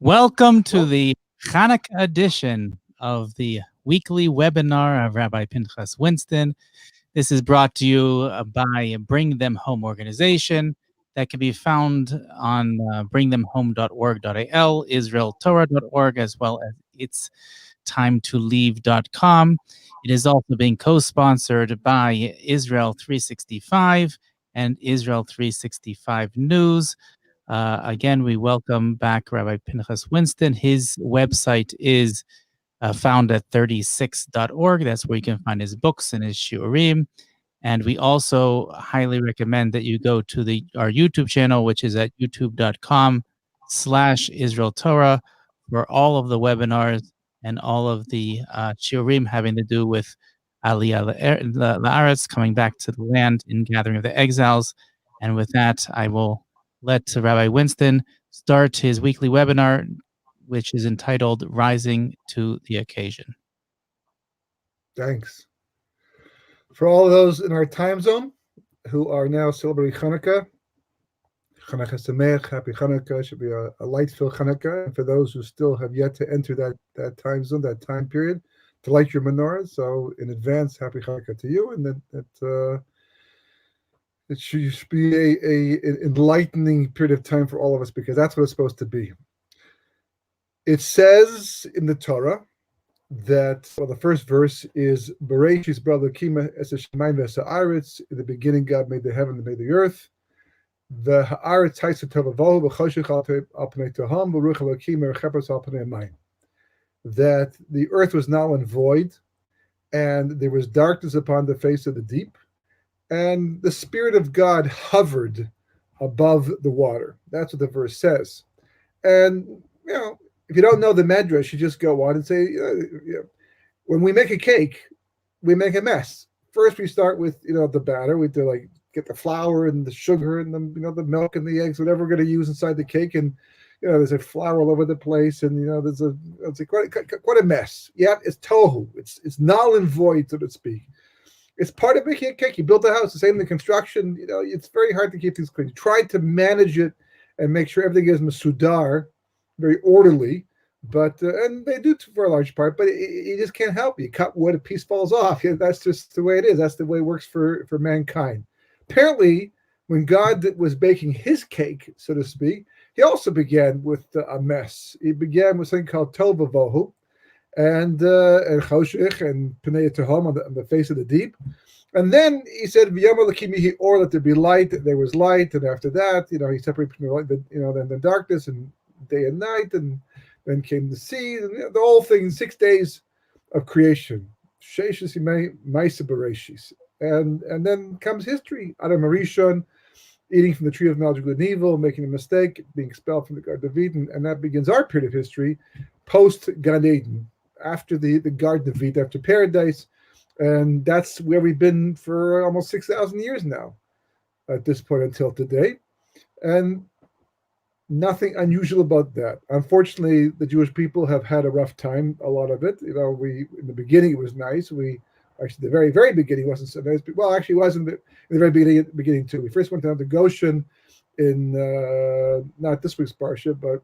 Welcome to the Hanukkah edition of the weekly webinar of Rabbi Pinchas Winston. This is brought to you by Bring Them Home organization that can be found on bringthemhome.org.al, israeltorah.org, as well as its timetoleave.com. It is also being co-sponsored by Israel 365 and Israel 365 News. Again, we welcome back Rabbi Pinchas Winston. His website is found at 36.org. That's where you can find his books and his shiurim. And we also highly recommend that you go to our YouTube channel, which is at youtube.com/Israel Torah, for all of the webinars and all of the shiurim having to do with Aliyah La'aretz, coming back to the land in Gathering of the Exiles. And with that, I will let Rabbi Winston start his weekly webinar, which is entitled Rising to the Occasion. Thanks. For all of those in our time zone who are now celebrating Hanukkah, Hanukkah Sameach, Happy Hanukkah, should be a light-filled Hanukkah. And for those who still have yet to enter that time zone, that time period, to light your menorah. So in advance, Happy Hanukkah to you, and that it should be an enlightening period of time for all of us, because that's what it's supposed to be. It says in the Torah that, the first verse is Bereshis brother Kima es Shemayim v'Haaretz. In the beginning, God made the heaven and made the earth. The Haaretz Haisa Tovavohu v'Choshech al Pnei Toham v'Ruach Elokim Merchepes al Pnei Mayim. That the earth was null and void, and there was darkness upon the face of the deep, and the Spirit of God hovered above the water. That's what the verse says. And, if you don't know the Medrash, you just go on and say, when we make a cake, we make a mess. First, we start with, the batter. We do get the flour and the sugar and the milk and the eggs, whatever we're going to use inside the cake. And, there's a flour all over the place. And, it's quite a mess. Yeah, it's tohu. It's null and void, so to speak. It's part of making a cake. You build a house, the same in the construction. It's very hard to keep things clean. You try to manage it and make sure everything is masudar, very orderly, but and they do for a large part, but you just can't help it. You cut wood, a piece falls off. That's just the way it is. That's the way it works for mankind. Apparently, when God was baking his cake, so to speak, he also began with a mess. He began with something called Tovavohu, and Choshech and Pnei Toham on the face of the deep. And then he said, "V'yamar l'kimihi or, let there be light." There was light, and after that, he separated between the light, then the darkness, and day and night, and then came the sea, and the whole thing. 6 days of creation, Sheishis Yimei Ma'aseh Bereshis, and then comes history. Adam Harishon eating from the tree of knowledge of good and evil, making a mistake, being expelled from the Garden of Eden, and that begins our period of history, post Gan Eden, after the Garden of Eden, after paradise. And that's where we've been for almost 6,000 years now, at this point until today. And nothing unusual about that. Unfortunately, the Jewish people have had a rough time, a lot of it. In the beginning, it was nice. Actually, the very, very beginning wasn't so nice. Well, actually, it was in the very beginning too. We first went down to Goshen in, not this week's Parsha, but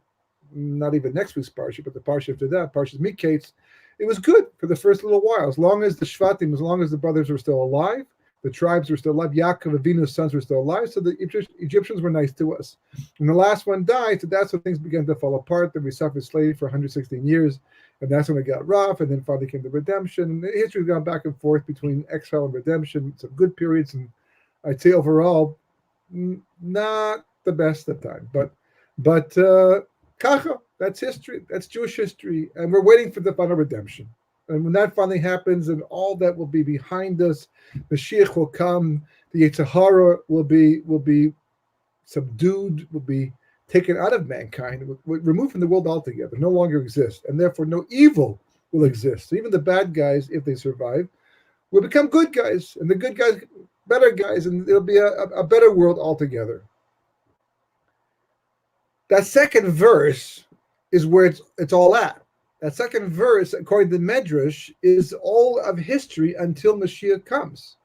not even next week's Parsha, but the Parsha after that, Parsha's Miketz. It was good for the first little while, as long as the Shvatim, as long as the brothers were still alive, the tribes were still alive, Yaakov Avinu's sons were still alive, so the Egyptians were nice to us. When the last one died, so that's when things began to fall apart. Then we suffered slavery for 116 years, and that's when it got rough, and then finally came the redemption. And the history's gone back and forth between exile and redemption, some good periods, and I'd say overall, not the best of time. But Kacha, that's history, that's Jewish history, and we're waiting for the final redemption. And when that finally happens, and all that will be behind us, Mashiach will come, the Yetzer Hara will be subdued, will be taken out of mankind, removed from the world altogether, no longer exist, and therefore no evil will exist. So even the bad guys, if they survive, will become good guys, and the good guys, better guys, and it'll be a better world altogether. That second verse is where it's all at. That second verse, according to the Medrash, is all of history until Mashiach comes.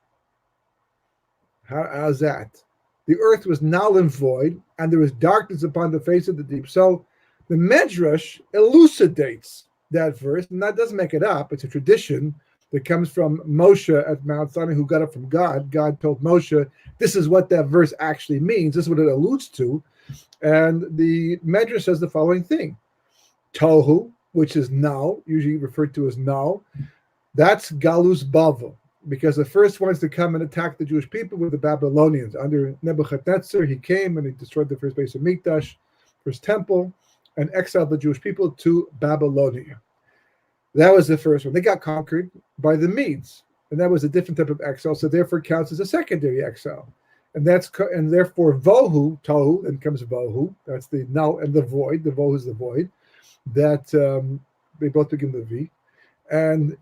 How's that? The earth was null and void, and there was darkness upon the face of the deep. So The Medrash elucidates that verse, and that doesn't make it up. It's a tradition that comes from Moshe at Mount Sinai, who got it from God. God told Moshe, this is what that verse actually means. This is what it alludes to. And the Medrash says the following thing. Tohu, which is now, usually referred to as now, that's Galus Bavel, because the first ones to come and attack the Jewish people were the Babylonians. Under Nebuchadnezzar, he came and he destroyed the first base of Mikdash, first temple, and exiled the Jewish people to Babylonia. That was the first one. They got conquered by the Medes, and that was a different type of exile, so therefore counts as a secondary exile. And therefore Vohu, Tohu, then comes Vohu, that's the null and the void, the Vohu is the void, that they both begin with V. And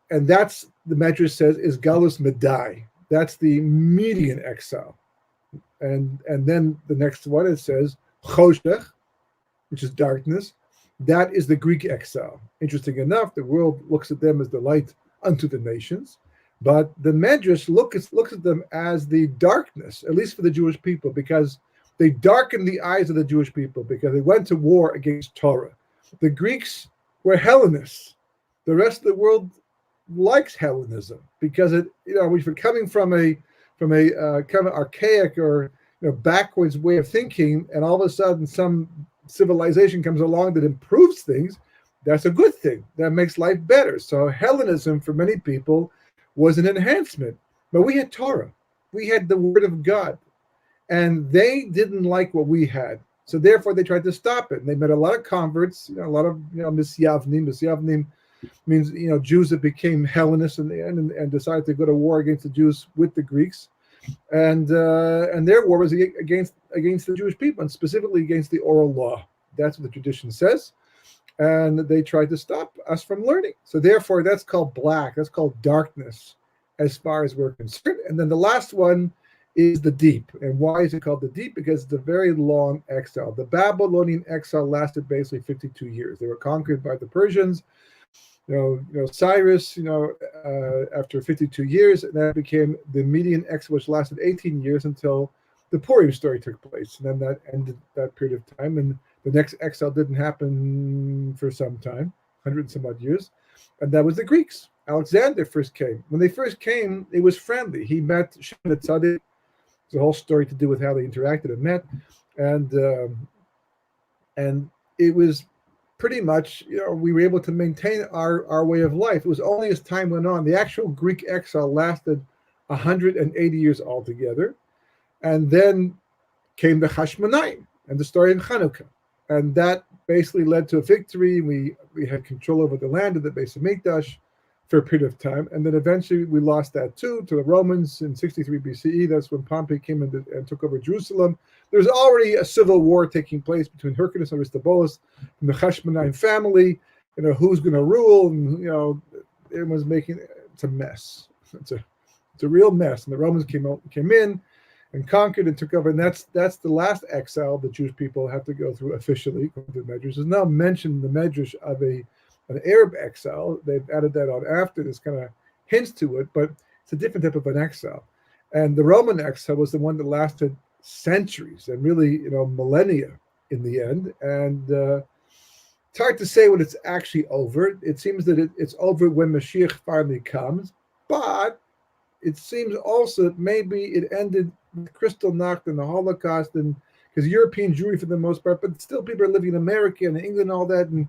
that's, the Medrash says, is Galus Medai. That's the median exile. And then the next one, it says Choshech, which is darkness. That is the Greek exile. Interesting enough, the world looks at them as the light unto the nations, but the Medrash looks at them as the darkness, at least for the Jewish people, because they darkened the eyes of the Jewish people because they went to war against Torah. The Greeks were Hellenists. The rest of the world likes Hellenism because if you're coming from a kind of archaic or backwards way of thinking, and all of a sudden some civilization comes along that improves things, that's a good thing. That makes life better. So Hellenism for many people was an enhancement. But we had Torah. We had the Word of God. And they didn't like what we had. So therefore they tried to stop it. And they met a lot of converts, a lot of Misyavnim. Misyavnim means Jews that became Hellenists in the end and decided to go to war against the Jews with the Greeks. And their war was against the Jewish people, and specifically against the oral law. That's what the tradition says. And they tried to stop us from learning. So therefore, that's called black. That's called darkness, as far as we're concerned. And then the last one is the deep. And why is it called the deep? Because it's a very long exile. The Babylonian exile lasted basically 52 years. They were conquered by the Persians. Cyrus, after 52 years, and that became the median exile, which lasted 18 years until the Purim story took place. And then that ended that period of time. And the next exile didn't happen for some time, 100 and some odd years. And that was the Greeks. Alexander first came. When they first came, it was friendly. He met Shimon Tzadik. There's a whole story to do with how they interacted and met. And it was pretty much, we were able to maintain our way of life. It was only as time went on. The actual Greek exile lasted 180 years altogether. And then came the Hashmonaim and the story of Hanukkah. And that basically led to a victory. We had control over the land of the base of Mikdash for a period of time. And then eventually we lost that too to the Romans in 63 BCE. That's when Pompey came in and took over Jerusalem. There's already a civil war taking place between Hyrcanus and Aristobulus and the Hashmonaim family. Who's going to rule? And, everyone's it's a mess. It's a real mess. And the Romans came in and conquered and took over. And that's the last exile the Jewish people have to go through officially, according to the Medrash. There's now mentioned the Medrash of an Arab exile. They've added that on after. This kind of hints to it, but it's a different type of an exile. And the Roman exile was the one that lasted centuries and really, millennia in the end. And it's hard to say when it's actually over. It seems that it's over when Mashiach finally comes, but it seems also that maybe it ended with Kristallnacht and the Holocaust, and because European Jewry for the most part, but still people are living in America and England and all that, and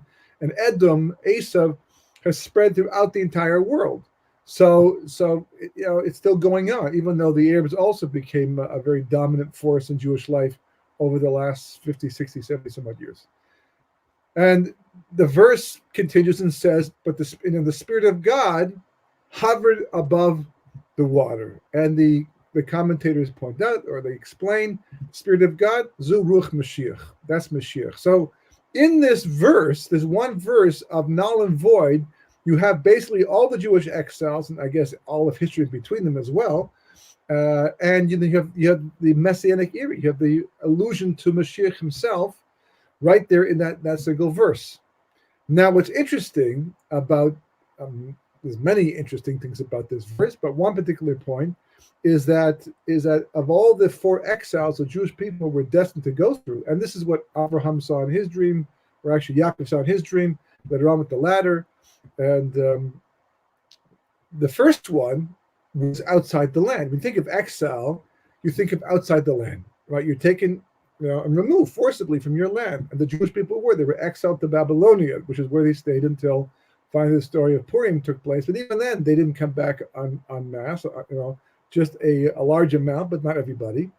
Edom, Esav, has spread throughout the entire world. So it's still going on, even though the Arabs also became a very dominant force in Jewish life over the last 50, 60, 70 some odd years. And the verse continues and says, but the Spirit of God hovered above the water. And the commentators point out, or they explain, Spirit of God, Zu Ruach Mashiach. That's Mashiach. So in this verse, there's one verse of null and void. You have basically all the Jewish exiles, and I guess all of history between them as well. And you have the Messianic era. You have the allusion to Mashiach himself right there in that single verse. Now, what's interesting about there's many interesting things about this verse, but one particular point is that of all the 4 exiles the Jewish people were destined to go through, and this is what Abraham saw in his dream, or actually Yaakov saw in his dream, later on with the ladder, and the first one was outside the land. When you think of exile, you think of outside the land, right? You're taken, and removed forcibly from your land. And the Jewish people they were exiled to Babylonia, which is where they stayed until finally the story of Purim took place. But even then, they didn't come back en masse, just a large amount, but not everybody.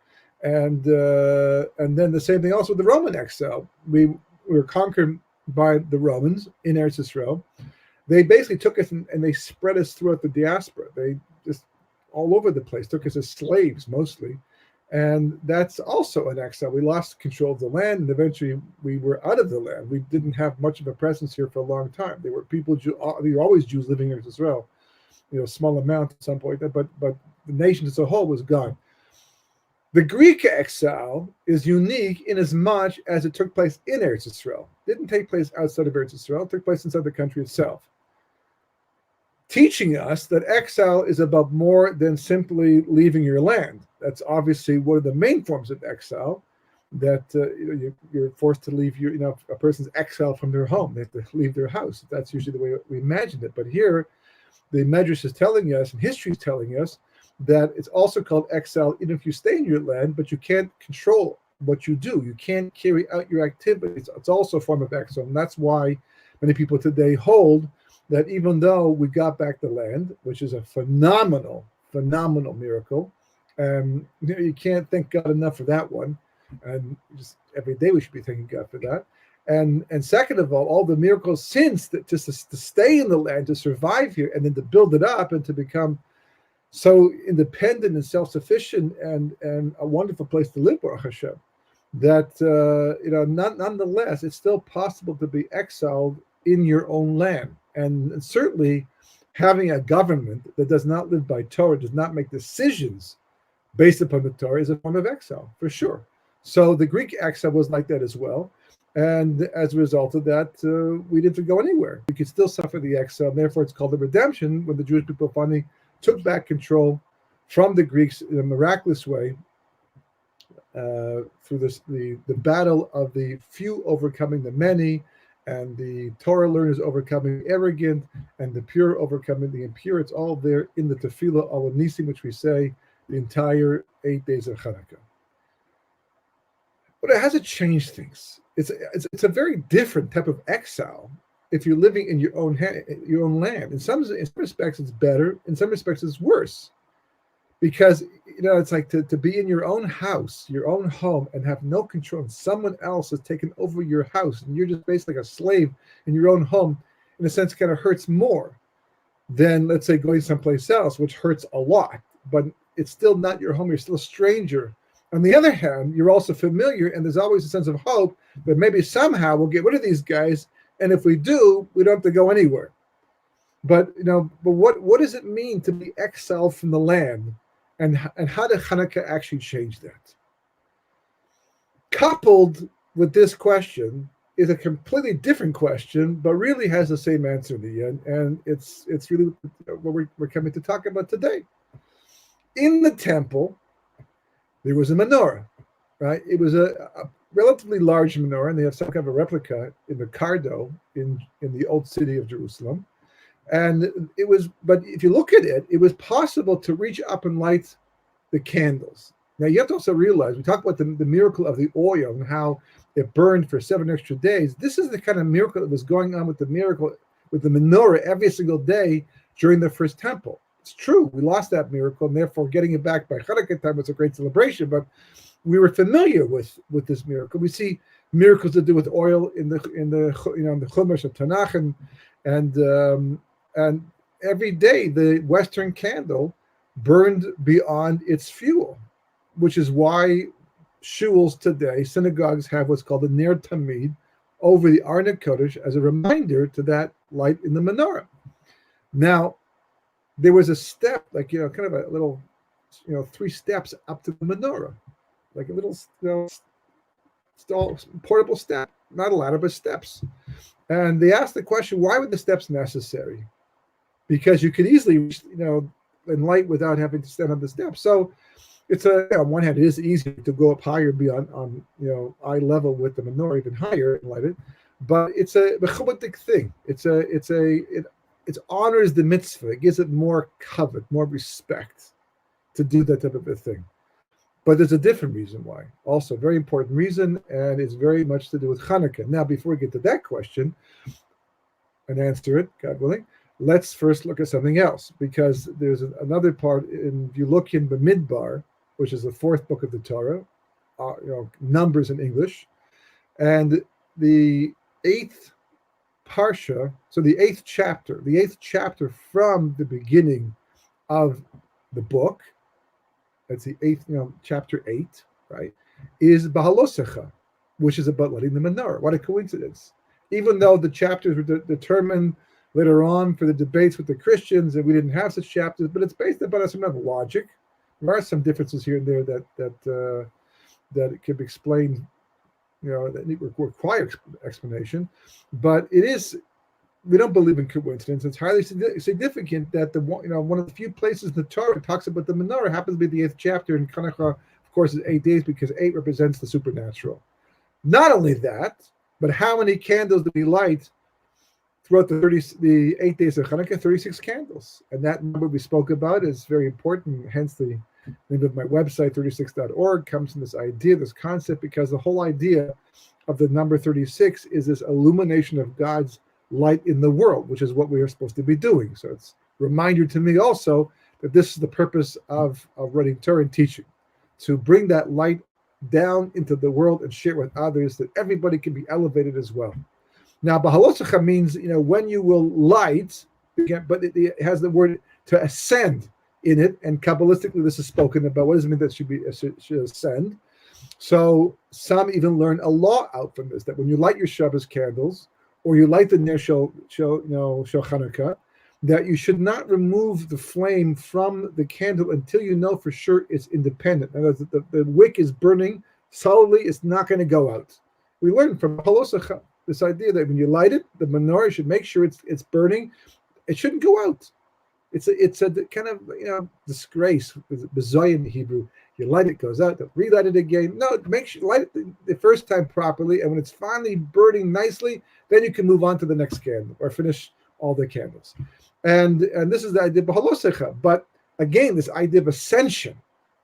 And then the same thing also with the Roman exile. We were conquered by the Romans in Eretz Yisrael. They basically took us and they spread us throughout the diaspora. They just all over the place, took us as slaves mostly. And that's also an exile. We lost control of the land, and eventually we were out of the land. We didn't have much of a presence here for a long time. There were always Jews living in Israel, small amount at some point, but the nation as a whole was gone. The Greek exile is unique in as much as it took place in Eretz Yisrael. It didn't take place outside of Eretz Yisrael. It took place inside the country itself, teaching us that exile is about more than simply leaving your land. That's obviously one of the main forms of exile, that you're forced to leave a person's exiled from their home. They have to leave their house. That's usually the way we imagined it. But here, the Medrash is telling us, and history is telling us, that it's also called exile even if you stay in your land, but you can't control what you do. You can't carry out your activities. It's also a form of exile. And that's why many people today hold that even though we got back the land, which is a phenomenal miracle, you can't thank God enough for that one. And just every day we should be thanking God for that. And second of all the miracles since that just to stay in the land, to survive here, and then to build it up and to become so independent and self-sufficient and a wonderful place to live, Baruch Hashem, that nonetheless it's still possible to be exiled in your own land. And certainly having a government that does not live by Torah, does not make decisions based upon the Torah, is a form of exile, for sure. So the Greek exile was like that as well. And as a result of that, we didn't have to go anywhere. We could still suffer the exile, and therefore it's called the redemption, when the Jewish people finally took back control from the Greeks in a miraculous way, through the battle of the few overcoming the many, and the Torah learners overcoming the arrogant, and the pure overcoming the impure. It's all there in the Tefillah al Nisim, which we say the entire 8 days of Hanukkah. But it hasn't changed things. It's a very different type of exile if you're living in your own land. In some respects, it's better. In some respects, it's worse. Because, it's like to be in your own house, your own home, and have no control. And someone else has taken over your house, and you're just basically like a slave in your own home. In a sense, kind of hurts more than, let's say, going someplace else, which hurts a lot. But it's still not your home. You're still a stranger. On the other hand, you're also familiar, and there's always a sense of hope that maybe somehow we'll get rid of these guys, and if we do, we don't have to go anywhere. But what does it mean to be exiled from the land, and how did Hanukkah actually change that? Coupled with this question is a completely different question, but really has the same answer in the end, and it's really what we're coming to talk about today. In the temple, there was a menorah, right? It was a relatively large menorah, and they have some kind of a replica in the Cardo in the old city of Jerusalem. And but if you look at it, it was possible to reach up and light the candles. Now you have to also realize, we talk about the miracle of the oil and how it burned for 7 extra days. This is the kind of miracle that was going on with the menorah every single day during the first temple. It's true, we lost that miracle, and therefore getting it back by Hanukkah time was a great celebration, but we were familiar with this miracle. We see miracles to do with oil in the Chumash of Tanakh, and every day the Western candle burned beyond its fuel, which is why shuls today, synagogues, have what's called a Ner Tamid over the Arna Kodesh as a reminder to that light in the menorah. Now, there was a step, like, kind of a little, 3 steps up to the menorah, like a little, portable step, not a ladder, but steps. And they asked the question, why were the steps necessary? because you could easily reach, light without having to stand on the steps. So it's on one hand, it is easy to go up higher, be on eye level with the menorah, even higher and light it. But it's a mechubadik thing. It honors the mitzvah. It gives it more kavod, more respect to do that type of a thing. But there's a different reason why. Also, a very important reason, and it's very much to do with Hanukkah. Now, before we get to that question and answer it, God willing, let's first look at something else, because there's another part. If you look in the Midbar, which is the fourth book of the Torah, Numbers in English, and the eighth parsha, so the eighth chapter from the beginning of the book, that's the eighth, chapter 8, right, is Bahalosecha, which is about lighting the menorah. What a coincidence. Even though the chapters were determined later on for the debates with the Christians, and we didn't have such chapters, but it's based upon some kind of logic. There are some differences here and there that it can be explained, that require explanation. But it is, we don't believe in coincidence. It's highly significant that one of the few places in the Torah talks about the menorah happens to be the 8th chapter, and Hanukkah, of course, is 8 days because 8 represents the supernatural. Not only that, but how many candles do we light throughout the 8 days of Hanukkah? 36 candles. And that number we spoke about is very important. Hence the name of my website, 36.org, comes from this idea, this concept, because the whole idea of the number 36 is this illumination of God's light in the world, which is what we are supposed to be doing. So it's a reminder to me also that this is the purpose of writing Torah and teaching, to bring that light down into the world and share with others, that everybody can be elevated as well. Now, Bahalosecha means, when you will light, but it has the word to ascend in it, and Kabbalistically this is spoken about. What does it mean that should ascend? So some even learn a law out from this, that when you light your Shabbos candles, or you light the Ner Shel Hanukkah, that you should not remove the flame from the candle until you know for sure it's independent. In other words, the wick is burning solidly, it's not going to go out. We learn from Bahalosecha this idea that when you light it, the menorah should make sure it's burning. It shouldn't go out. It's a kind of disgrace, bezoy in Hebrew. You light it, goes out, relight it again. No, make sure light it the first time properly, and when it's finally burning nicely, then you can move on to the next candle or finish all the candles. And this is the idea of Bahalosecha. But again, this idea of ascension,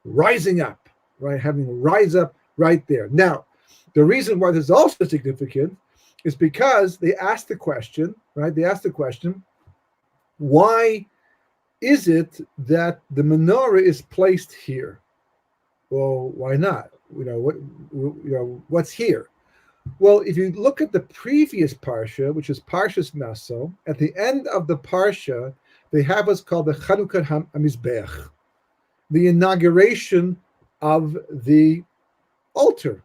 rising up, right? Having to rise up right there. Now, the reason why this is also significant is because they asked the question, right? They asked the question, why is it that the menorah is placed here? Well, why not? What's here? Well, if you look at the previous parsha, which is Parshas Naso, at the end of the parsha, they have what's called the Chanukah HaMizbeach, the inauguration of the altar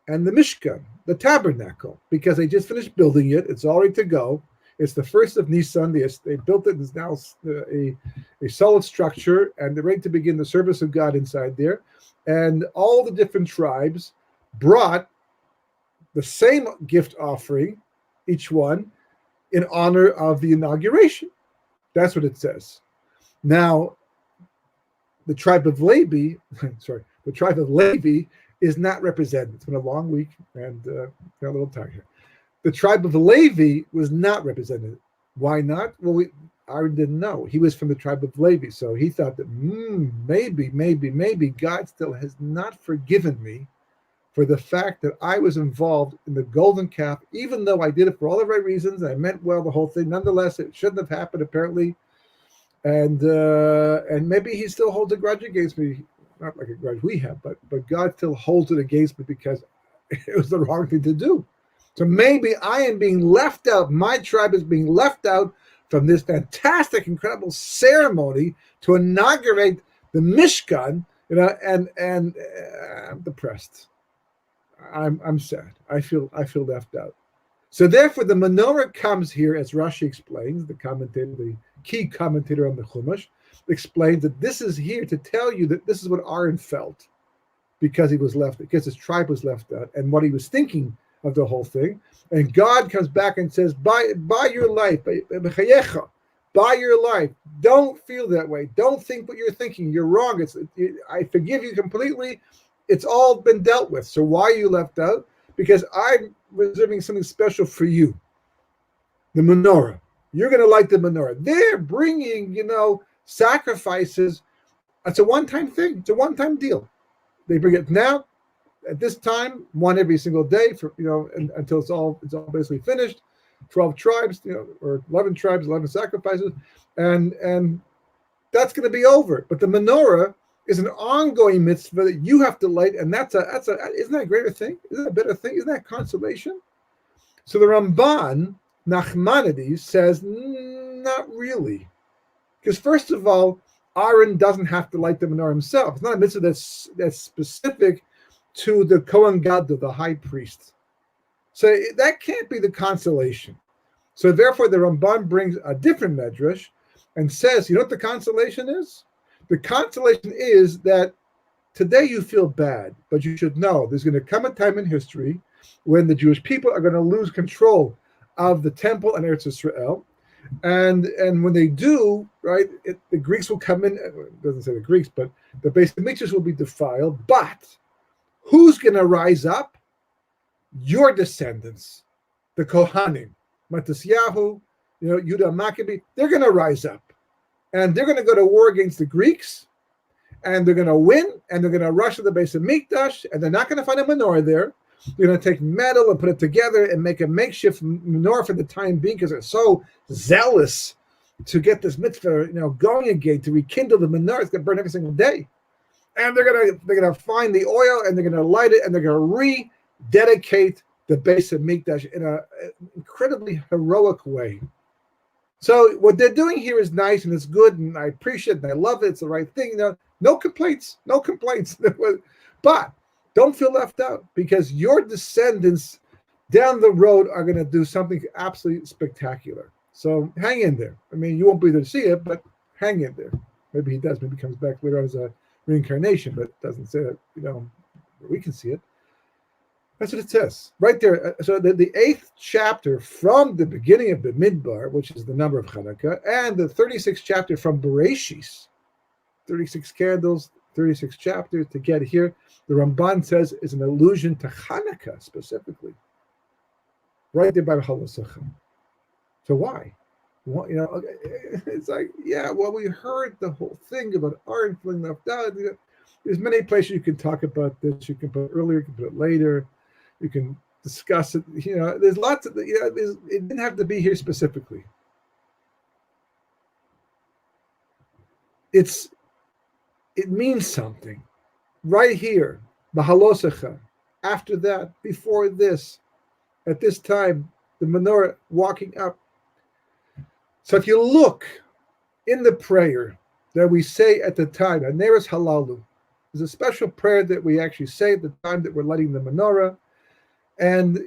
and the Mishkan, the tabernacle, because they just finished building it. It's all ready to go. It's the first of Nisan. They built it. It's now a solid structure, and they're ready to begin the service of God inside there. And all the different tribes brought the same gift offering, each one, in honor of the inauguration. That's what it says. Now, the tribe of Levi, is not represented. It's been a long week, and got a little tired here. The tribe of Levi was not represented. Why not? Well, Aaron didn't know. He was from the tribe of Levi, so he thought that maybe God still has not forgiven me for the fact that I was involved in the golden calf, even though I did it for all the right reasons. I meant well, the whole thing. Nonetheless, it shouldn't have happened, apparently. And maybe he still holds a grudge against me. Not like a grudge we have, but God still holds it against me because it was the wrong thing to do. So maybe I am being left out. My tribe is being left out from this fantastic, incredible ceremony to inaugurate the Mishkan. And I'm depressed. I'm sad. I feel left out. So therefore, the menorah comes here, as Rashi explains, the key commentator on the Chumash, explains that this is here to tell you that this is what Aaron felt because his tribe was left out, and what he was thinking of the whole thing. And God comes back and says, by your life, by by your life. Don't feel that way. Don't think what you're thinking. You're wrong. I forgive you completely. It's all been dealt with. So why are you left out? Because I'm reserving something special for you. The menorah. You're going to like the menorah. They're bringing, sacrifices. It's a one-time thing. It's a one-time deal. They bring it now, at this time, one every single day for until it's all basically finished. 12 tribes, or 11 tribes, 11 sacrifices, and that's going to be over. But the menorah is an ongoing mitzvah that you have to light, and isn't that a greater thing? Isn't that a better thing? Isn't that consolation? So the Ramban, Nachmanides, says, not really. Because first of all, Aaron doesn't have to light the menorah himself. It's not a mitzvah that's specific to the Kohen Gadol, the high priest. So that can't be the consolation. So therefore, the Ramban brings a different medrash and says, you know what the consolation is? The consolation is that today you feel bad, but you should know there's going to come a time in history when the Jewish people are going to lose control of the temple and Eretz Israel. And when they do, right, the Greeks will come in. It doesn't say the Greeks, but the Beis Hamikdash will be defiled. But who's going to rise up? Your descendants, the Kohanim, Matisyahu, Yudah Maccabee, they're going to rise up. And they're going to go to war against the Greeks. And they're going to win. And they're going to rush to the Beis Hamikdash. And they're not going to find a menorah there. They're going to take metal and put it together and make a makeshift menorah for the time being because they're so zealous to get this mitzvah, going again, to rekindle the menorah. It's going to burn every single day. And they're going to find the oil and they're going to light it and they're going to rededicate the Beis Hamikdash in an incredibly heroic way. So what they're doing here is nice and it's good and I appreciate it and I love it. It's the right thing. No complaints. But don't feel left out because your descendants down the road are going to do something absolutely spectacular. So hang in there. I mean, you won't be there to see it, but hang in there. Maybe he does. Maybe he comes back later on as a reincarnation, but it doesn't say that, we can see it. That's what it says right there. So the 8th chapter from the beginning of the Midbar, which is the number of Hanukkah, and the 36th chapter from Bereshis, 36 candles, 36 chapters to get here, the Ramban says is an allusion to Hanukkah specifically. Right there by Halosachim. So why? Well, it's like, we heard the whole thing about Aaron feeling left out. There's many places you can talk about this. You can put it earlier, you can put it later. You can discuss it. There's lots of, it didn't have to be here specifically. It means something. Right here, Mahalosecha. After that, before this, at this time, the menorah walking up. So if you look in the prayer that we say at the time, Aneres Halalu, there's a special prayer that we actually say at the time that we're lighting the menorah. And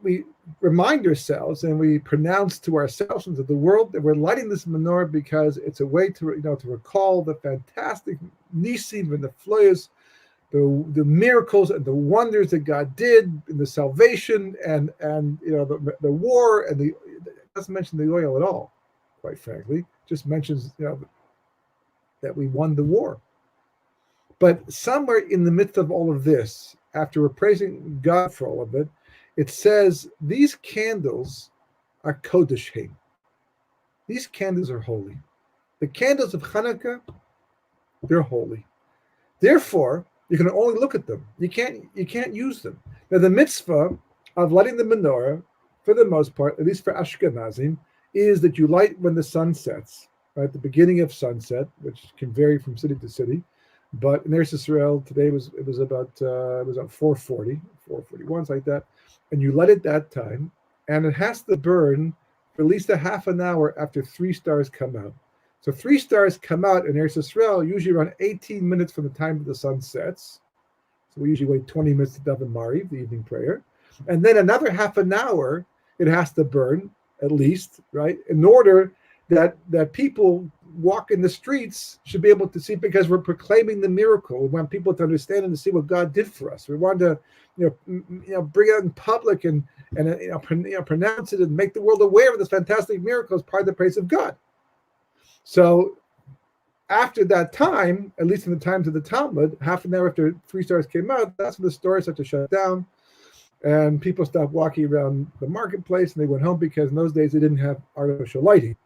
we remind ourselves and we pronounce to ourselves and to the world that we're lighting this menorah because it's a way to recall the fantastic nisim and the floyas, the miracles and the wonders that God did in the salvation and the war, and it doesn't mention the oil at all, quite frankly. Just mentions that we won the war. But somewhere in the midst of all of this, after we're praising God for all of it, it says these candles are kodeshim. These candles are holy. The candles of Hanukkah, they're holy. Therefore, you can only look at them. You can't use them. Now, the mitzvah of lighting the menorah, for the most part, at least for Ashkenazim, is that you light when the sun sets, right? The beginning of sunset, which can vary from city to city. But in Eretz Israel today it was about 4:40, 4:41, like that, and you light it that time, and it has to burn for at least a half an hour after 3 stars come out. So 3 stars come out in Eretz Israel usually around 18 minutes from the time that the sun sets. So we usually wait 20 minutes to daven Mariv, the evening prayer, and then another half an hour it has to burn at least, right, in order that people walk in the streets should be able to see, because we're proclaiming the miracle. We want people to understand and to see what God did for us. We want to, bring it out in public and pronounce it and make the world aware of this fantastic miracle as part of the praise of God. So after that time, at least in the times of the Talmud, half an hour after 3 stars came out, that's when the stores started to shut down, and people stopped walking around the marketplace, and they went home because in those days they didn't have artificial lighting,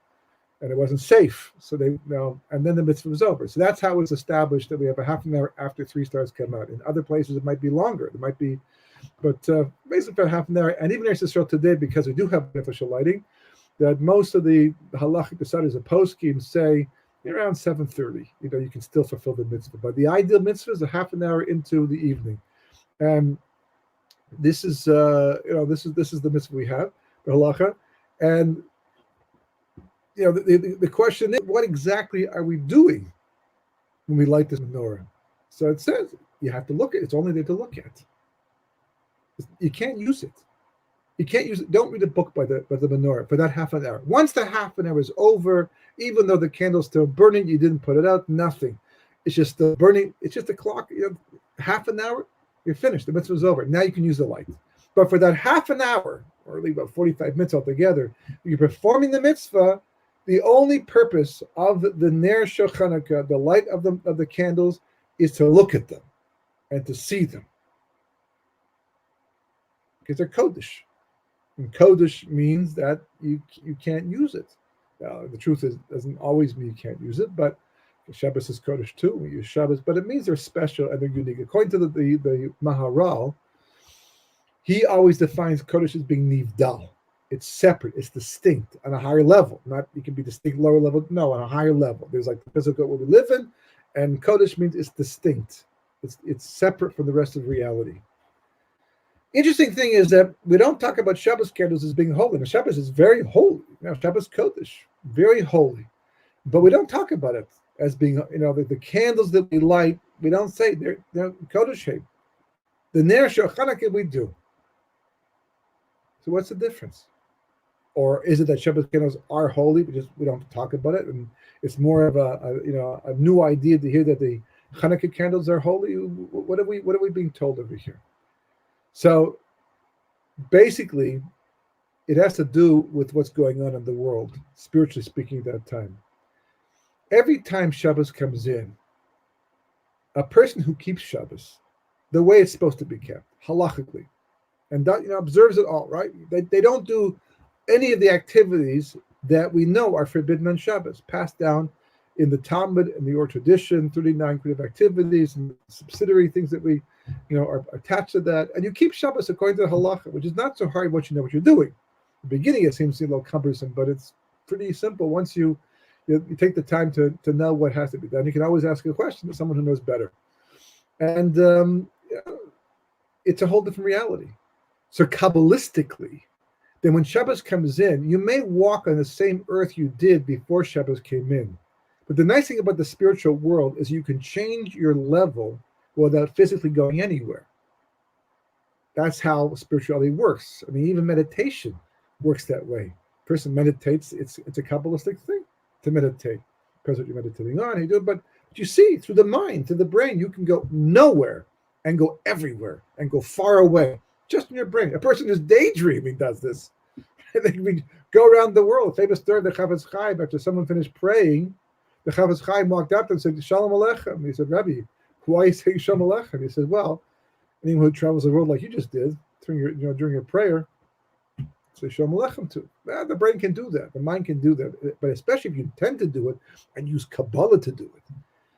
and it wasn't safe. So and then the mitzvah was over. So that's how it was established that we have a half an hour after 3 stars come out. In other places, it might be longer. It might be, but basically about half an hour. And even in Israel today, because we do have artificial lighting, that most of the halachic deciders of poskim say around 7:30. You can still fulfill the mitzvah. But the ideal mitzvah is a half an hour into the evening, and this is this is the mitzvah we have, the halacha, and the question is, what exactly are we doing when we light this menorah? So it says you have to look at it. It's only there to look at. You can't use it. You can't use it. Don't read a book by the menorah for that half an hour. Once the half an hour is over, even though the candle's still burning, you didn't put it out, nothing. It's just still burning. It's just a clock. Half an hour, you're finished. The mitzvah is over. Now you can use the light. But for that half an hour, or at least about 45 minutes altogether, you're performing the mitzvah. The only purpose of the Ner Shel Hanukkah, the light of the candles, is to look at them and to see them. Because they're kodesh. And kodesh means that you can't use it. Now, the truth is, it doesn't always mean you can't use it, but Shabbos is kodesh too. We use Shabbos, but it means they're special and they're unique. According to the Maharal, he always defines kodesh as being nivdal. It's separate. It's distinct on a higher level. Not it can be distinct lower level. No, on a higher level. There's like the physical what we live in, and kodesh means it's distinct. It's separate from the rest of reality. Interesting thing is that we don't talk about Shabbos candles as being holy. Now, Shabbos is very holy. Shabbos kodesh, very holy, but we don't talk about it as being the candles that we light. We don't say they're kodesh. The Ner Shel Hanukkah we do. So what's the difference? Or is it that Shabbos candles are holy, but just we don't talk about it, and it's more of a new idea to hear that the Hanukkah candles are holy? What are we being told over here? So basically, it has to do with what's going on in the world, spiritually speaking, at that time. Every time Shabbos comes in, a person who keeps Shabbos the way it's supposed to be kept, halachically, and observes it all, right? They don't do any of the activities that we know are forbidden on Shabbos, passed down in the Talmud and the oral tradition, 39 creative activities and subsidiary things that we are attached to that. And you keep Shabbos according to the halacha, which is not so hard once you know what you're doing. In the beginning, it seems to be a little cumbersome, but it's pretty simple once you take the time to know what has to be done. You can always ask a question to someone who knows better. And it's a whole different reality. So Kabbalistically, then when Shabbos comes in, you may walk on the same earth you did before Shabbos came in. But the nice thing about the spiritual world is you can change your level without physically going anywhere. That's how spirituality works. I mean, even meditation works that way. Person meditates, it's a Kabbalistic thing to meditate. Depends what you're meditating on, you do it, but you see, through the mind, through the brain, you can go nowhere and go everywhere and go far away, just in your brain. A person who's daydreaming does this. They can go around the world. Famous story of the Chafetz Chaim, after someone finished praying, the Chafetz Chaim walked up and said, Shalom Aleichem. He said, Rabbi, why are you saying Shalom Aleichem? He said, well, anyone who travels the world like you just did during your prayer, say Shalom Aleichem too. The brain can do that. The mind can do that. But especially if you intend to do it and use Kabbalah to do it.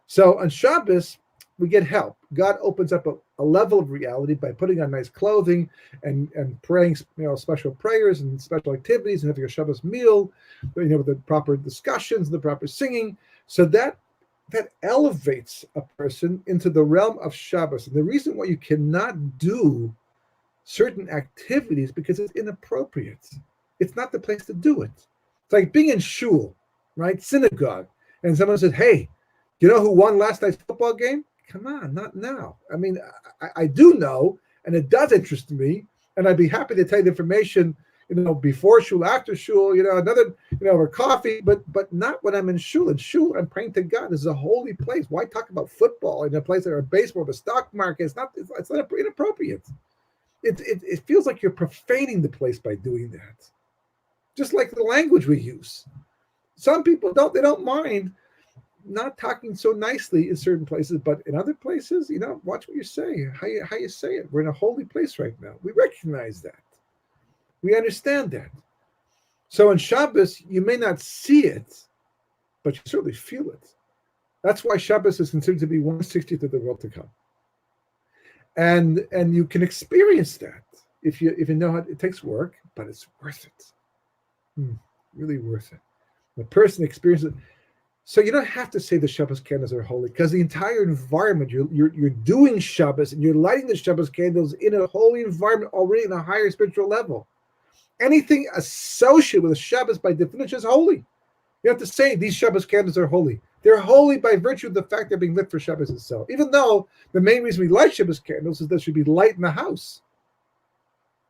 So on Shabbos, we get help. God opens up a level of reality by putting on nice clothing and praying special prayers and special activities and having a Shabbos meal, with the proper discussions, the proper singing. So that elevates a person into the realm of Shabbos. And the reason why you cannot do certain activities because it's inappropriate. It's not the place to do it. It's like being in shul, right? Synagogue. And someone said, hey, you know who won last night's football game? Come on, not now. I mean, I do know, and it does interest me, and I'd be happy to tell you the information, before shul, after shul, another, over coffee, but not when I'm in shul. In shul, I'm praying to God. This is a holy place. Why talk about football in a place like baseball, the stock market? It's not inappropriate. It feels like you're profaning the place by doing that. Just like the language we use. Some people don't mind not talking so nicely in certain places, but in other places, watch what you say, how you say it. We're in a holy place right now. We recognize that. We understand that. So on Shabbos, you may not see it, but you certainly feel it. That's why Shabbos is considered to be 1/60th of the world to come. And you can experience that if you know how it takes work, but it's worth it. Really worth it. The person experiences it. So you don't have to say the Shabbos candles are holy, because the entire environment, you're doing Shabbos and you're lighting the Shabbos candles in a holy environment already in a higher spiritual level. Anything associated with a Shabbos by definition is holy. You have to say these Shabbos candles are holy. They're holy by virtue of the fact they're being lit for Shabbos itself. Even though the main reason we light Shabbos candles is there should be light in the house.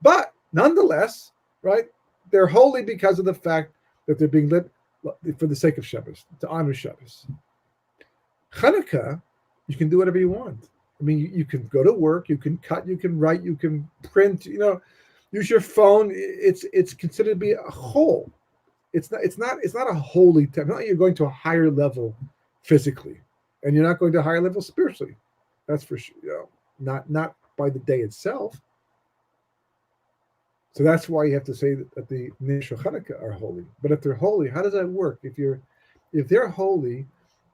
But nonetheless, right, they're holy because of the fact that they're being lit for the sake of Shabbos, to honor Shabbos. Hanukkah, you can do whatever you want. I mean, you can go to work, you can cut, you can write, you can print, use your phone. It's considered to be a whole. It's not a holy time. Not like you're going to a higher level physically, and you're not going to a higher level spiritually. That's for sure. Not by the day itself. So that's why you have to say that the Neshul Hanukkah are holy. But if they're holy, how does that work? If they're holy,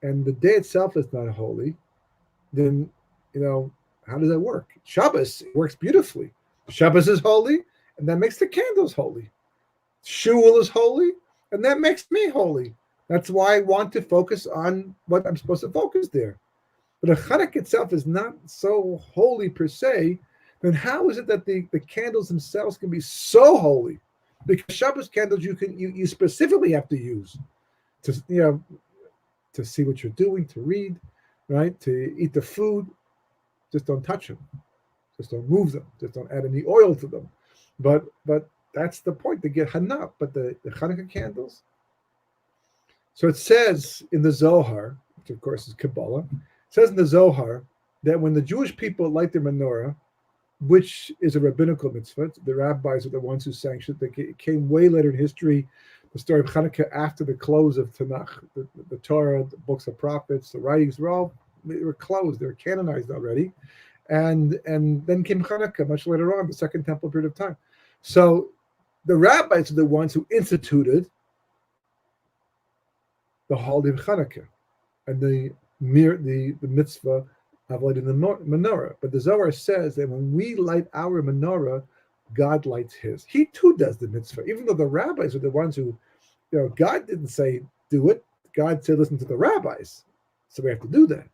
and the day itself is not holy, then how does that work? Shabbos works beautifully. Shabbos is holy, and that makes the candles holy. Shul is holy, and that makes me holy. That's why I want to focus on what I'm supposed to focus there. But if Hanukkah itself is not so holy per se, then how is it that the candles themselves can be so holy? Because Shabbos candles you specifically have to use to see what you're doing, to read, right? To eat the food. Just don't touch them. Just don't move them. Just don't add any oil to them. But that's the point, to get Hanah. But the Hanukkah candles. So it says in the Zohar, which of course is Kabbalah, it says in the Zohar that when the Jewish people light their menorah, which is a rabbinical mitzvah, the rabbis are the ones who sanctioned it. It came way later in history, the story of Hanukkah after the close of Tanakh, the Torah, the books of prophets, the writings they were closed, they were canonized already. And then came Hanukkah much later on, the Second Temple period of time. So the rabbis are the ones who instituted the holiday of Hanukkah and the mitzvah of lighting the menorah. But the Zohar says that when we light our menorah, God lights his. He too does the mitzvah, even though the rabbis are the ones who, God didn't say do it. God said listen to the rabbis. So we have to do that.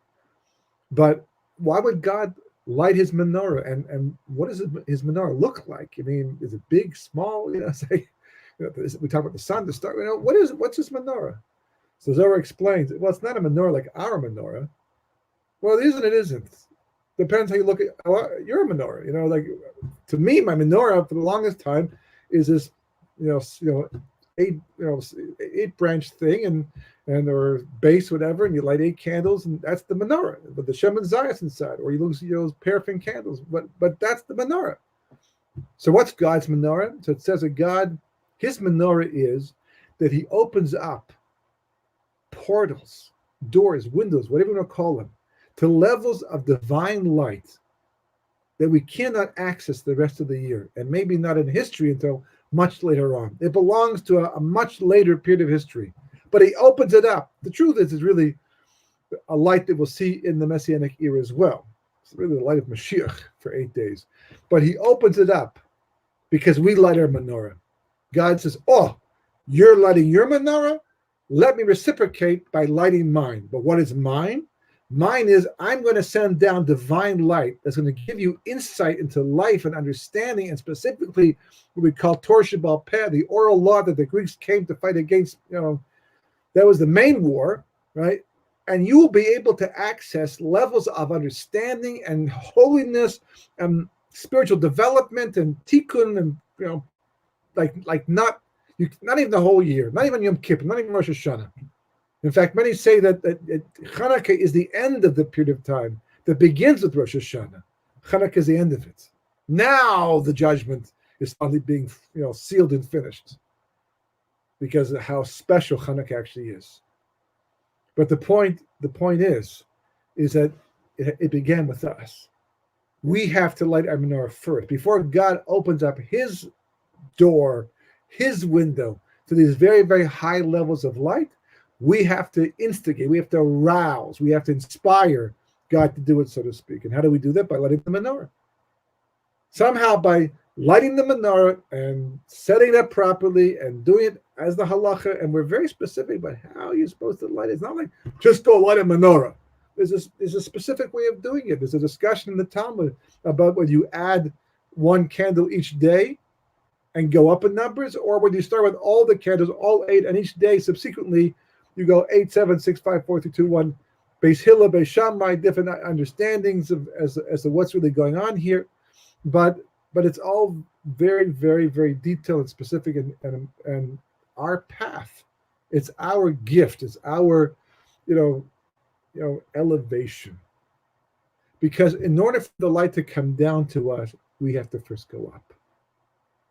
But why would God light his menorah? And what does his menorah look like? I mean, is it big, small? We talk about the sun, the star. What's his menorah? So Zohar explains, well, it's not a menorah like our menorah. Well, it is and it isn't. Depends how you look at your menorah. Like to me, my menorah for the longest time is this, 8 branch thing or base, whatever, and you light 8 candles, and that's the menorah. But the Shem and Zayas inside, or you lose those paraffin candles. But that's the menorah. So what's God's menorah? So it says that God, his menorah is that he opens up portals, doors, windows, whatever you want to call them, to levels of divine light that we cannot access the rest of the year, and maybe not in history until much later on. It belongs to a much later period of history, but he opens it up. The truth is, it's really a light that we'll see in the Messianic era as well. It's really the light of Mashiach for 8 days, but he opens it up because we light our menorah. God says, oh, you're lighting your menorah? Let me reciprocate by lighting mine. But what is mine? Mine is I'm going to send down divine light that's going to give you insight into life and understanding, and specifically what we call Torah Sheba'al Peh, the oral law that the Greeks came to fight against. That was the main war, right? And you will be able to access levels of understanding and holiness and spiritual development and tikkun, and not even the whole year, not even Yom Kippur, not even Rosh Hashanah. In fact, many say that Hanukkah is the end of the period of time that begins with Rosh Hashanah. Hanukkah is the end of it. Now the judgment is finally being sealed and finished. because of how special Hanukkah actually is. But the point is that it began with us. We have to light our menorah first before God opens up His door, His window to these very, very high levels of light. We have to instigate, we have to arouse, we have to inspire God to do it, so to speak. And how do we do that? By lighting the menorah. Somehow by lighting the menorah and setting it up properly and doing it as the halacha, and we're very specific about how you're supposed to light it. It's not like just go light a menorah. There's a specific way of doing it. There's a discussion in the Talmud about whether you add one candle each day and go up in numbers, or whether you start with all the candles, all 8, and each day subsequently you go 8, 7, 6, 5, 4, 3, 2, 1. Beis Hillel, Beis Shammai, different understandings of as to what's really going on here, but it's all very, very, very detailed and specific, and our path. It's our gift. It's our, elevation. Because in order for the light to come down to us, we have to first go up.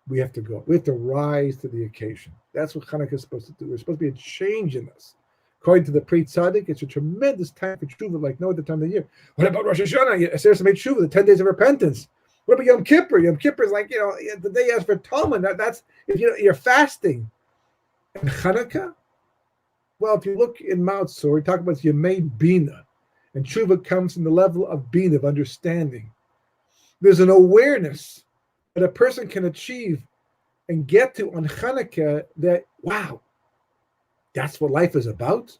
We have to go. We have to rise to the occasion. That's what Hanukkah is supposed to do. There's supposed to be a change in us. According to the Pri Tzaddik, it's a tremendous time for tshuva, like no other time of the year. What about Rosh Hashanah? Seriously, made tshuva, the 10 days of repentance. What about Yom Kippur? Yom Kippur is like, the day as for Talmud. That's if you're fasting. And Hanukkah? Well, if you look in Mount Tzur, we talk about Yemei Bina, and tshuva comes from the level of Bina, of understanding. There's an awareness that a person can achieve and get to on Hanukkah that, wow, that's what life is about?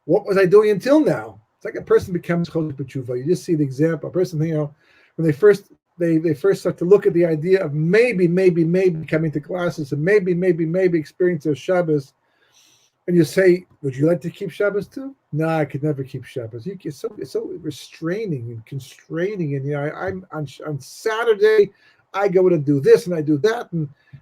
What was I doing until now? It's like a person becomes Chodesh B'tshuva. You just see the example. A person, when they first start to look at the idea of maybe coming to classes and maybe experience their Shabbos, and you say, would you like to keep Shabbos too? No, I could never keep Shabbos. It's so restraining and constraining. And I'm on Saturday, I go to do this and I do that,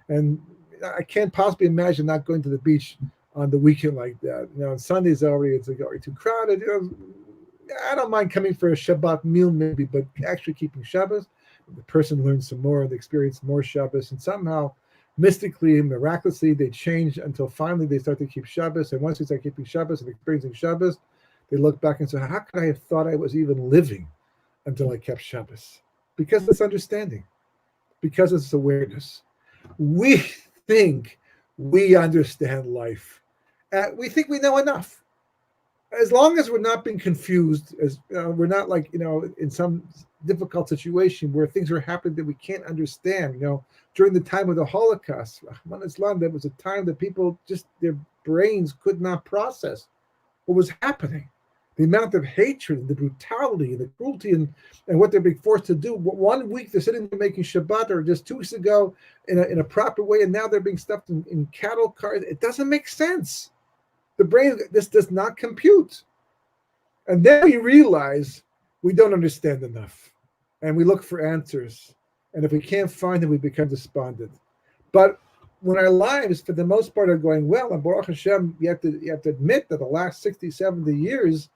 and I can't possibly imagine not going to the beach on the weekend like that. On Sundays it's already too crowded. I don't mind coming for a Shabbat meal maybe, but actually keeping Shabbos, the person learns some more and they experience more Shabbos, and somehow mystically and miraculously they change until finally they start to keep Shabbos. And once they start keeping Shabbos and experiencing Shabbos, they look back and say, how could I have thought I was even living until I kept Shabbos? Because it's understanding, because it's awareness. We think we understand life. We think we know enough. As long as we're not being confused, as we're not like, in some difficult situation where things are happening that we can't understand. During the time of the Holocaust, Rahman Islam, that was a time that people just, their brains could not process what was happening. The amount of hatred, the brutality, the cruelty, and what they're being forced to do. 1 week they're sitting there making Shabbat, or just 2 weeks ago in a proper way, and now they're being stuffed in cattle cars. It doesn't make sense. The brain, this does not compute. And then we realize we don't understand enough, and we look for answers. And if we can't find them, we become despondent. But when our lives, for the most part, are going well, and Baruch Hashem, you have to admit that the last 60, 70 years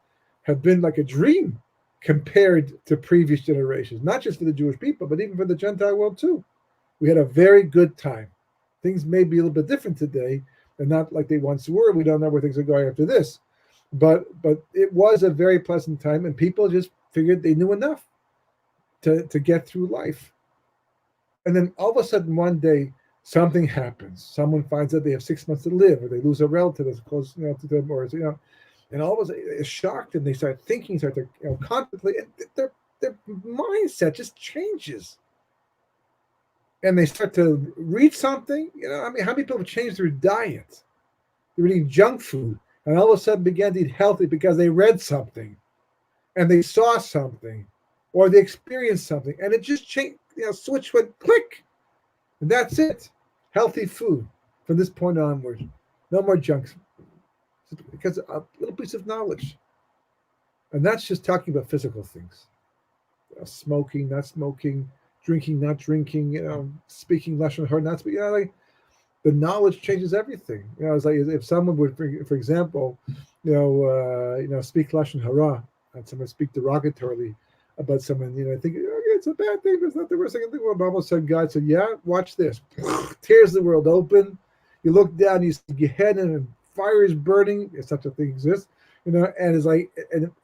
have been like a dream compared to previous generations, not just for the Jewish people, but even for the Gentile world too. We had a very good time. Things may be a little bit different today, and not like they once were. We don't know where things are going after this. But it was a very pleasant time, and people just figured they knew enough to get through life. And then all of a sudden one day, something happens. Someone finds out they have 6 months to live, or they lose a relative that's close to them, or and all of a sudden they're shocked, and they start thinking, start to contemplate, and their mindset just changes. And they start to read something. How many people have changed their diet? They're eating junk food, and all of a sudden began to eat healthy because they read something, and they saw something, or they experienced something, and it just changed. Switch went click, and that's it. Healthy food from this point onward. No more junk, because a little piece of knowledge, and that's just talking about physical things: smoking, not smoking, drinking, not drinking. Speaking lashon hara, not speaking. Like the knowledge changes everything. It's like if someone would, for example, speak lashon hara, and someone speak derogatorily about someone, think it's a bad thing. It's not the worst thing in the world. But almost said, God said, yeah, watch this. Tears the world open. You look down, you see Gehenna and fire is burning, if such a thing exists, and it's like,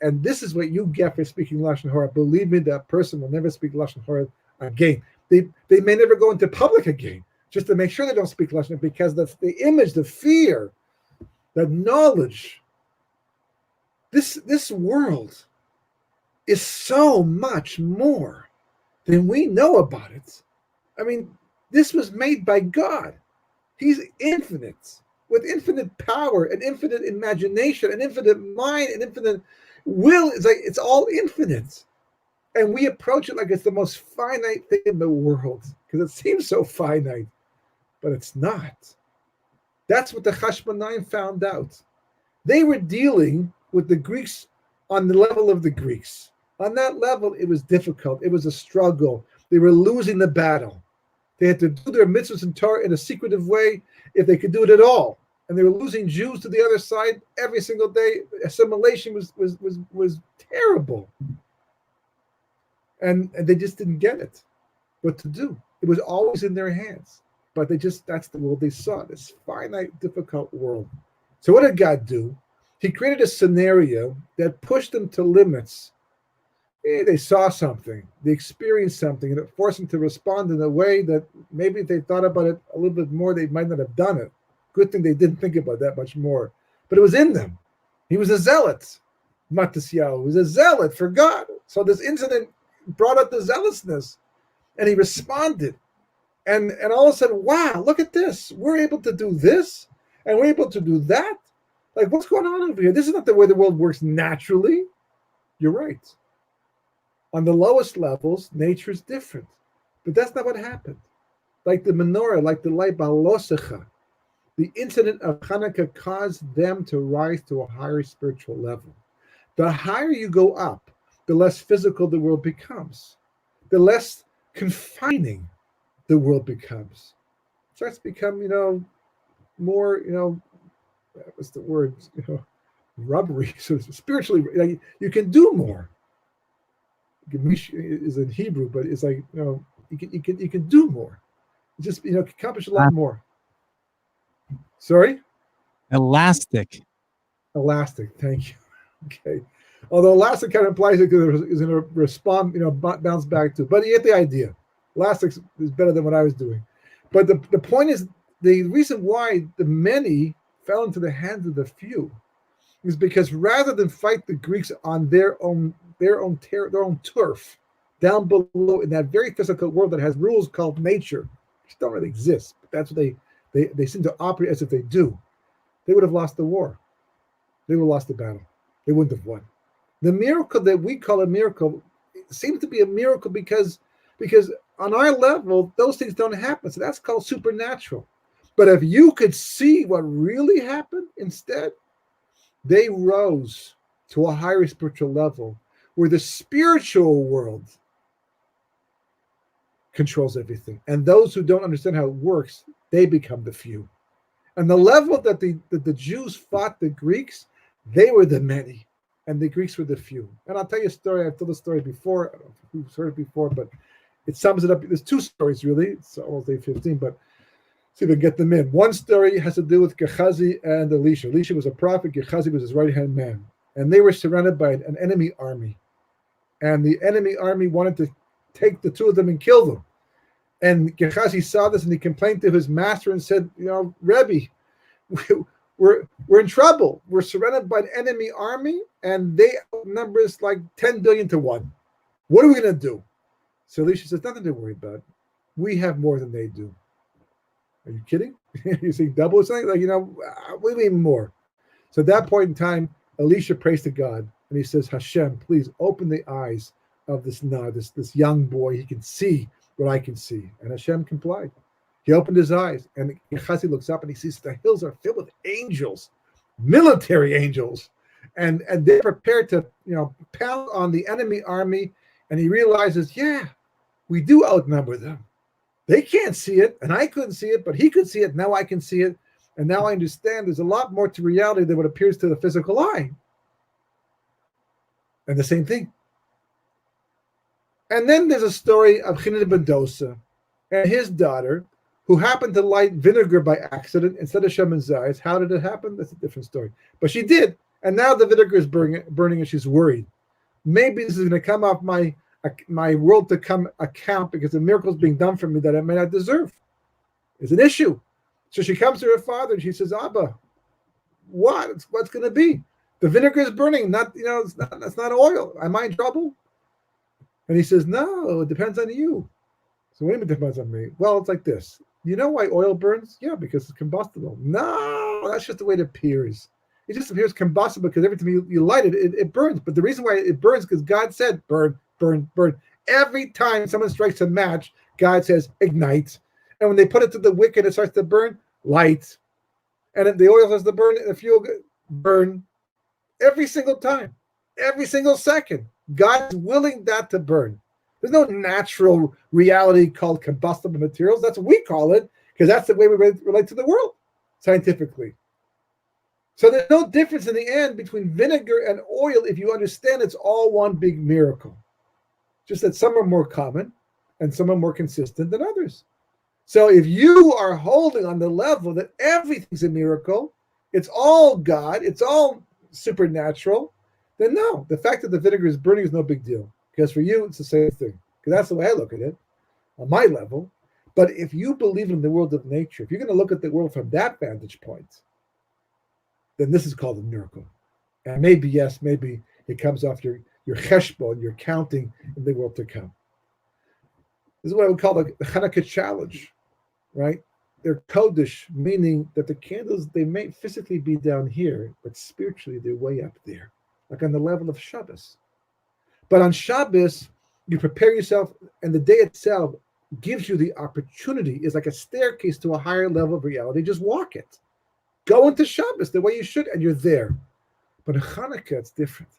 and this is what you get for speaking Lashon Hara. Believe me, that person will never speak Lashon Hara again. They may never go into public again, just to make sure they don't speak Lashon, because the image, the fear, the knowledge, this world is so much more than we know about it. I mean, this was made by God. He's infinite, with infinite power and infinite imagination and infinite mind and infinite will. It's all infinite. And we approach it like it's the most finite thing in the world because it seems so finite, but it's not. That's what the Chashmonaim found out. They were dealing with the Greeks on the level of the Greeks. On that level, it was difficult. It was a struggle. They were losing the battle. They had to do their mitzvahs and Torah in a secretive way if they could do it at all. And they were losing Jews to the other side every single day. Assimilation was terrible. And they just didn't get it, what to do. It was always in their hands. But that's the world they saw, this finite, difficult world. So what did God do? He created a scenario that pushed them to limits. They saw something, they experienced something, and it forced them to respond in a way that maybe if they thought about it a little bit more, they might not have done it. Good thing they didn't think about that much more. But it was in them. He was a zealot. Matisyahu was a zealot for God. So this incident brought up the zealousness, and he responded. And all of a sudden, wow, look at this. We're able to do this, and we're able to do that. Like, what's going on over here? This is not the way the world works naturally. You're right. On the lowest levels, nature is different. But that's not what happened. Like the menorah, like the light balosecha, the incident of Hanukkah caused them to rise to a higher spiritual level. The higher you go up, the less physical the world becomes. The less confining the world becomes. It starts to become, more, what's the word? Rubbery. So spiritually, you can do more. Gemish is in Hebrew, but it's like, you can do more. Just, accomplish a lot more. Sorry? Elastic. Thank you. Okay. Although elastic kind of implies it is going to respond, bounce back to. But you get the idea. Elastic is better than what I was doing. But the point is, the reason why the many fell into the hands of the few is because rather than fight the Greeks on their own turf, down below in that very physical world that has rules called nature, which don't really exist, but that's what they seem to operate as if they do, they would have lost the war. They would have lost the battle. They wouldn't have won. The miracle that we call a miracle seems to be a miracle because on our level, those things don't happen. So that's called supernatural. But if you could see what really happened instead, they rose to a higher spiritual level where the spiritual world controls everything. And those who don't understand how it works, they become the few. And the level that the Jews fought the Greeks, they were the many, and the Greeks were the few. And I'll tell you a story. I've told the story before. I don't know if you've heard it before, but it sums it up. There's two stories, really. It's almost 8:15, but see if we can get them in. One story has to do with Gehazi and Elisha. Elisha was a prophet. Gehazi was his right-hand man. And they were surrounded by an enemy army. And the enemy army wanted to take the two of them and kill them. And Gehazi saw this and he complained to his master and said, Rabbi, we're in trouble. We're surrounded by an enemy army and they outnumber us like 10 billion to 1. What are we going to do? So Elisha says, nothing to worry about. We have more than they do. Are you kidding? You saying double or something? We mean more. So at that point in time, Elisha prays to God and he says, Hashem, please open the eyes of this young boy. He can see what I can see. And Hashem complied. He opened his eyes and Gehazi looks up and he sees the hills are filled with angels, military angels. And they're prepared to, pound on the enemy army. And he realizes, yeah, we do outnumber them. They can't see it, and I couldn't see it, but he could see it. Now I can see it. And now I understand there's a lot more to reality than what appears to the physical eye. And the same thing. And then there's a story of Chinan ben Dosa and his daughter, who happened to light vinegar by accident instead of Shemin Zayis. How did it happen? That's a different story. But she did. And now the vinegar is burning and she's worried. Maybe this is going to come off my world to come account because the miracle is being done for me that I may not deserve. It's an issue. So she comes to her father and she says, Abba, what's going to be? The vinegar is burning, it's not oil. Am I in trouble? And he says, no, it depends on you. So what do you mean it depends on me? Well, it's like this. You know why oil burns? Yeah, because it's combustible. No, that's just the way it appears. It just appears combustible because every time you light it, it burns. But the reason why it burns is because God said, burn, burn, burn. Every time someone strikes a match, God says, ignite. And when they put it to the wick and it starts to burn, light. And if the oil starts to burn, the fuel, burn. Every single time, every single second, God's willing that to burn. There's no natural reality called combustible materials. That's what we call it, because that's the way we relate to the world, scientifically. So there's no difference in the end between vinegar and oil if you understand it's all one big miracle. Just that some are more common and some are more consistent than others. So if you are holding on the level that everything's a miracle, it's all God, it's all supernatural, then no, the fact that the vinegar is burning is no big deal. Because for you, it's the same thing. Because that's the way I look at it, on my level. But if you believe in the world of nature, if you're going to look at the world from that vantage point, then this is called a miracle. And maybe, yes, maybe it comes off your cheshbon, your counting in the world to come. This is what I would call the Hanukkah challenge, right? They're kodesh, meaning that the candles, they may physically be down here, but spiritually they're way up there, like on the level of Shabbos. But on Shabbos, you prepare yourself, and the day itself gives you the opportunity, is like a staircase to a higher level of reality. Just walk it. Go into Shabbos the way you should, and you're there. But in Hanukkah, it's different.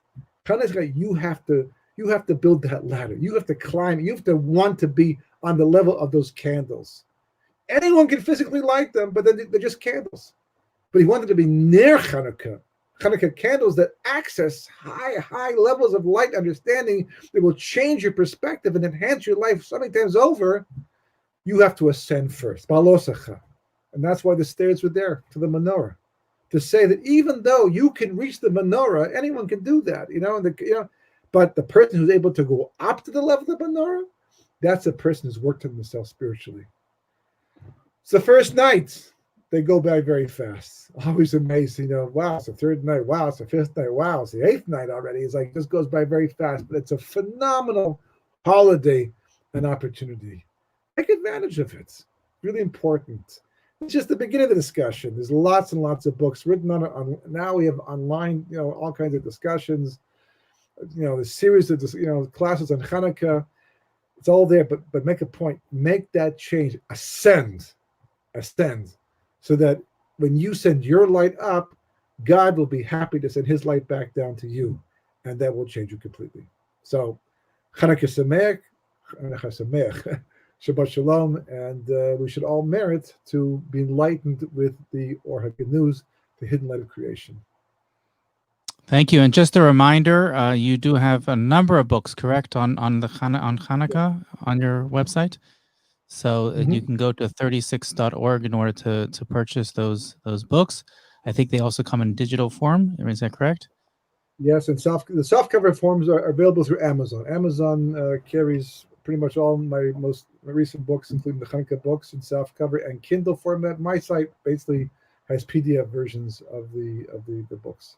Hanukkah, you have to build that ladder. You have to climb. You have to want to be on the level of those candles. Anyone can physically light them, but then they're just candles. But he wanted to be near Hanukkah candles that access high levels of light understanding that will change your perspective and enhance your life so many times over. You have to ascend first. Balosacha. And that's why the stairs were there to the menorah, to say that even though you can reach the menorah, anyone can do that, but the person who's able to go up to the level of the menorah, that's a person who's worked on themselves spiritually. It's the first night. They go by very fast. Always amazed, wow, it's the third night. Wow, it's the fifth night. Wow, it's the eighth night already. It's like, this goes by very fast, but it's a phenomenal holiday and opportunity. Take advantage of it. Really important. It's just the beginning of the discussion. There's lots and lots of books written on now we have online, all kinds of discussions, the series of, classes on Hanukkah. It's all there, but make a point. Make that change. Ascend. So that when you send your light up, God will be happy to send his light back down to you, and that will change you completely. So, Hanukkah Sameach, Shabbat Shalom, and we should all merit to be enlightened with the Or HaGanuz, the hidden light of creation. Thank you. And just a reminder, you do have a number of books, correct, on Hanukkah on your website? So you can go to 36.org in order to purchase those books. I think they also come in digital form. Is that correct? Yes, and the softcover forms are available through Amazon. Amazon carries pretty much all my recent books, including the Hanukkah books in softcover and Kindle format. My site basically has PDF versions of the books.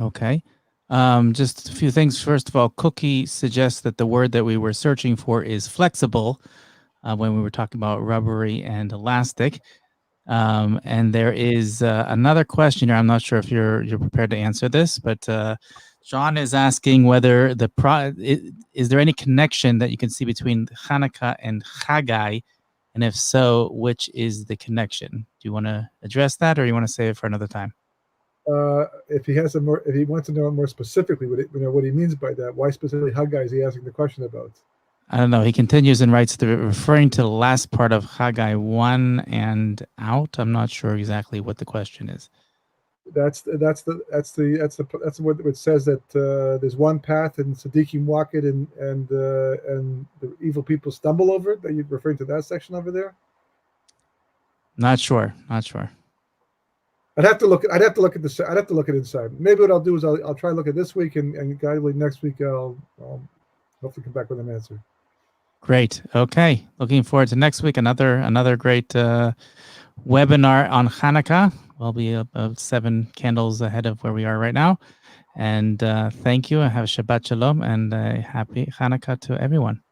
Okay. Just a few things. First of all, Cookie suggests that the word that we were searching for is flexible. When we were talking about rubbery and elastic. And there is another question here. I'm not sure if you're prepared to answer this, but John is asking whether is there any connection that you can see between Hanukkah and Chagai, and if so, which is the connection? Do you want to address that, or you want to save it for another time? If he wants to know more specifically what he means by that, why specifically Haggai is he asking the question about? I don't know. He continues and writes, referring to the last part of Haggai 1 and out. I'm not sure exactly what the question is. That's what it says, that there's one path and Tzaddikim walk it, and the evil people stumble over it. Are you referring to that section over there? Not sure. I'd have to look at this. I'd have to look at inside. Maybe what I'll do is I'll try and look at this week, and guidedly next week I'll hopefully come back with an answer. Great. Okay. Looking forward to next week. Another great webinar on Hanukkah. We'll be about 7 candles ahead of where we are right now. And thank you. Have a Shabbat Shalom and happy Hanukkah to everyone.